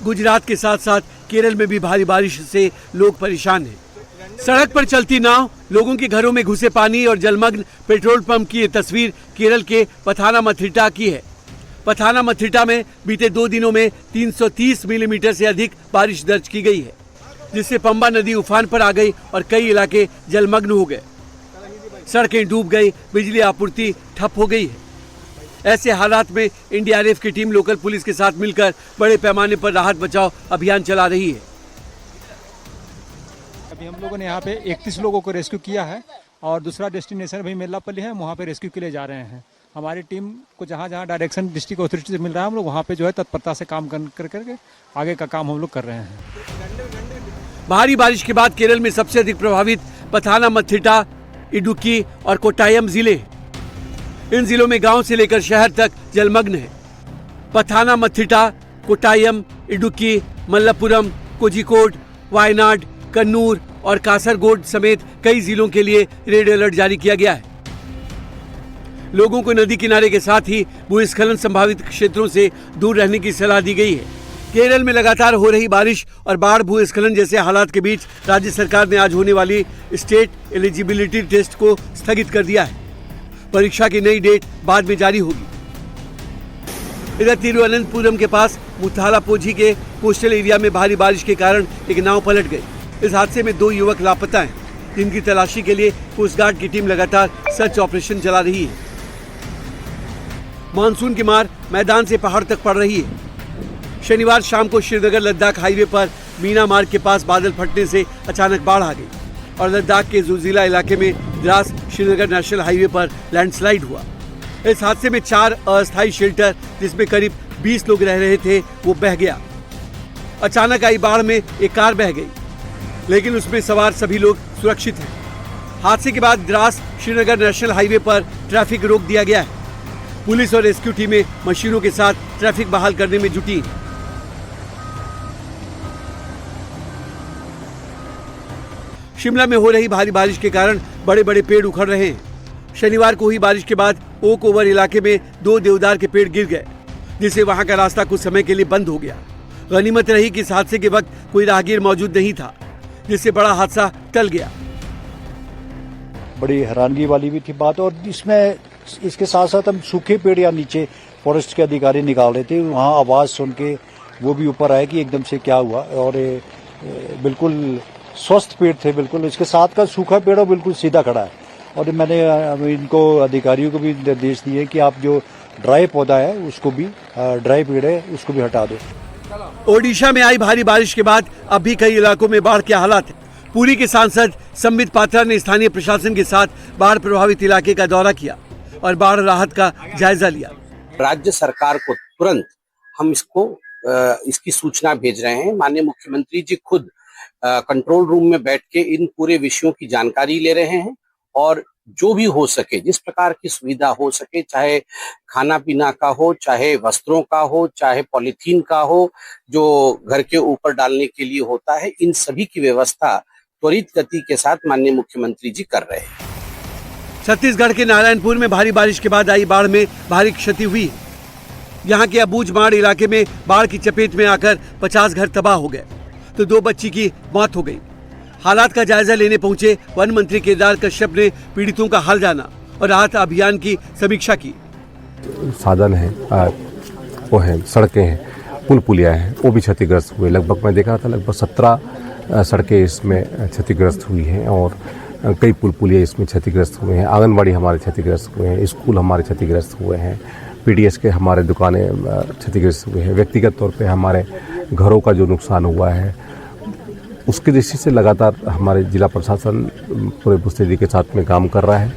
गुजरात के साथ साथ केरल में भी भारी बारिश से लोग परेशान हैं। सड़क पर चलती नाव, लोगों के घरों में घुसे पानी और जलमग्न पेट्रोल पंप की ये तस्वीर केरल के पथानामथिट्टा की है। पथानामथिट्टा में बीते 2 दिनों में 330 मिलीमीटर से अधिक बारिश दर्ज की गई है, जिससे पंबा नदी उफान पर आ गई और कई इलाके जलमग्न हो गए। सड़कें डूब गई, बिजली आपूर्ति ठप हो गई है। ऐसे हालात में एनडीआरएफ की टीम लोकल पुलिस के साथ मिलकर बड़े पैमाने पर राहत बचाव अभियान चला रही है। अभी हम लोगों ने यहाँ पे 31 लोगों को रेस्क्यू किया है और दूसरा डेस्टिनेशन भी मेल्लापल्ली है, वहाँ पे रेस्क्यू के लिए जा रहे हैं। हमारी टीम को जहाँ जहाँ डायरेक्शन डिस्ट्रिक्ट अथॉरिटी से मिल रहा है, हम लोग वहाँ पे जो है तत्परता से काम करके आगे का काम हम लोग कर रहे हैं। भारी बारिश के बाद केरल में सबसे अधिक प्रभावित पथानामथिट्टा, इडुक्की और कोट्टायम जिले। इन जिलों में गांव से लेकर शहर तक जलमग्न है। पथानामथिट्टा, कोट्टायम, इडुक्की, मल्लपुरम, कोझिकोड, वायनाड, कन्नूर और कासरगोड समेत कई जिलों के लिए रेड अलर्ट जारी किया गया है। लोगों को नदी किनारे के साथ ही भूस्खलन संभावित क्षेत्रों से दूर रहने की सलाह दी गई है। केरल में लगातार हो रही बारिश और बाढ़, भूस्खलन जैसे हालात के बीच राज्य सरकार ने आज होने वाली स्टेट एलिजिबिलिटी टेस्ट को स्थगित कर दिया है। परीक्षा की नई डेट बाद में जारी होगी। इधर तिरुवनंतपुरम के पास मुथालापोझी के कोस्टल एरिया में भारी बारिश के कारण एक नाव पलट गई। इस हादसे में 2 युवक लापता हैं, जिनकी तलाशी के लिए कोस्ट गार्ड की टीम लगातार सर्च ऑपरेशन चला रही है। मानसून की मार मैदान से पहाड़ तक पड़ रही है। शनिवार शाम को श्रीनगर लद्दाख हाईवे पर मीना मार्ग के पास बादल फटने से अचानक बाढ़ आ गई और लद्दाख के जुलजिला इलाके में द्रास श्रीनगर नेशनल हाईवे पर लैंडस्लाइड हुआ। इस हादसे में 4 अस्थायी शेल्टर, जिसमें करीब 20 लोग रह रहे थे, वो बह गया। अचानक आई बाढ़ में एक कार बह गई, लेकिन उसमें सवार सभी लोग सुरक्षित हैं। हादसे के बाद द्रास श्रीनगर नेशनल हाईवे पर ट्रैफिक रोक दिया गया है। पुलिस और रेस्क्यू टीमें मशीनों के साथ ट्रैफिक बहाल करने में जुटी। शिमला में हो रही भारी बारिश के कारण बड़े बड़े पेड़ उखड़ रहे हैं। शनिवार को हुई बारिश के बाद ओक ओवर इलाके में 2 देवदार के पेड़ गिर गए, जिससे वहां का रास्ता कुछ समय के लिए बंद हो गया। गनीमत रही कि इस हादसे के वक्त कोई राहगीर मौजूद नहीं था, जिससे बड़ा हादसा टल गया। बड़ी हैरानगी वाली भी थी बात। और इसमें इसके साथ साथ हम सूखे पेड़ या नीचे फॉरेस्ट के अधिकारी निकाल रहे थे, वहाँ आवाज सुन के वो भी ऊपर आए कि एकदम से क्या हुआ। और बिल्कुल स्वस्थ पेड़ थे, बिल्कुल इसके साथ का सूखा पेड़ और बिल्कुल सीधा खड़ा है। और मैंने इनको अधिकारियों को भी निर्देश दिए कि आप जो ड्राई पौधा है उसको भी, ड्राई पेड़ है उसको भी हटा दो। ओडिशा में आई भारी बारिश के बाद अब भी कई इलाकों में बाढ़ के हालात हैं। पुरी के सांसद संबित पात्रा ने स्थानीय प्रशासन के साथ बाढ़ प्रभावित इलाके का दौरा किया और बाढ़ राहत का जायजा लिया। राज्य सरकार को तुरंत हम इसकी सूचना भेज रहे हैं। माननीय मुख्यमंत्री जी खुद कंट्रोल रूम में बैठ के इन पूरे विषयों की जानकारी ले रहे हैं और जो भी हो सके, जिस प्रकार की सुविधा हो सके, चाहे खाना पीना का हो, चाहे वस्त्रों का हो, चाहे पॉलीथीन का हो, जो घर के ऊपर डालने के लिए होता है, इन सभी की व्यवस्था त्वरित गति के साथ माननीय मुख्यमंत्री जी कर रहे हैं। छत्तीसगढ़ के नारायणपुर में भारी बारिश के बाद आई बाढ़ में भारी क्षति हुई है। यहाँ के अबूझमाड़ इलाके में बाढ़ की चपेट में आकर 50 घर तबाह हो गए, तो 2 बच्ची की मौत हो गई। हालात का जायजा लेने पहुंचे वन मंत्री केदार कश्यप ने पीड़ितों का हाल जाना और राहत अभियान की समीक्षा की। साधन है, वो है, सड़कें हैं, पुल पुलिया हैं, वो भी क्षतिग्रस्त हुए। लगभग मैं देखा था लगभग 17 सड़कें इसमें क्षतिग्रस्त हुई हैं और कई पुल पुलिया इसमें क्षतिग्रस्त हुए हैं। आंगनबाड़ी हमारे क्षतिग्रस्त हुए हैं, स्कूल हमारे क्षतिग्रस्त हुए हैं, पीडीएस के हमारे दुकानें क्षतिग्रस्त हुए हैं। व्यक्तिगत तौर पे हमारे घरों का जो नुकसान हुआ है उसकी दृष्टि से लगातार हमारे जिला प्रशासन पूरे मुस्तैदी के साथ में काम कर रहा है।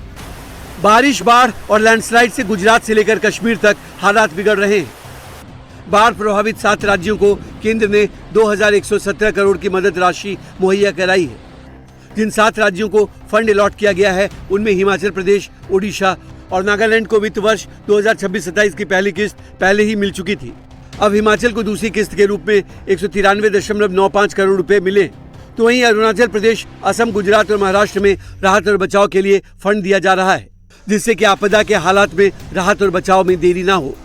बारिश, बाढ़ और लैंडस्लाइड से गुजरात से लेकर कश्मीर तक हालात बिगड़ रहे हैं। बाढ़ प्रभावित 7 राज्यों को केंद्र ने 2117 करोड़ की मदद राशि मुहैया कराई है। जिन 7 राज्यों को फंड अलॉट किया गया है उनमें हिमाचल प्रदेश, ओडिशा और नागालैंड को वित्त वर्ष 2026-27 की पहली किस्त पहले ही मिल चुकी थी। अब हिमाचल को दूसरी किस्त के रूप में 193.95 करोड़ रुपए मिले, तो वहीं अरुणाचल प्रदेश, असम, गुजरात और महाराष्ट्र में राहत और बचाव के लिए फंड दिया जा रहा है, जिससे कि आपदा के हालात में राहत और बचाव में देरी ना हो।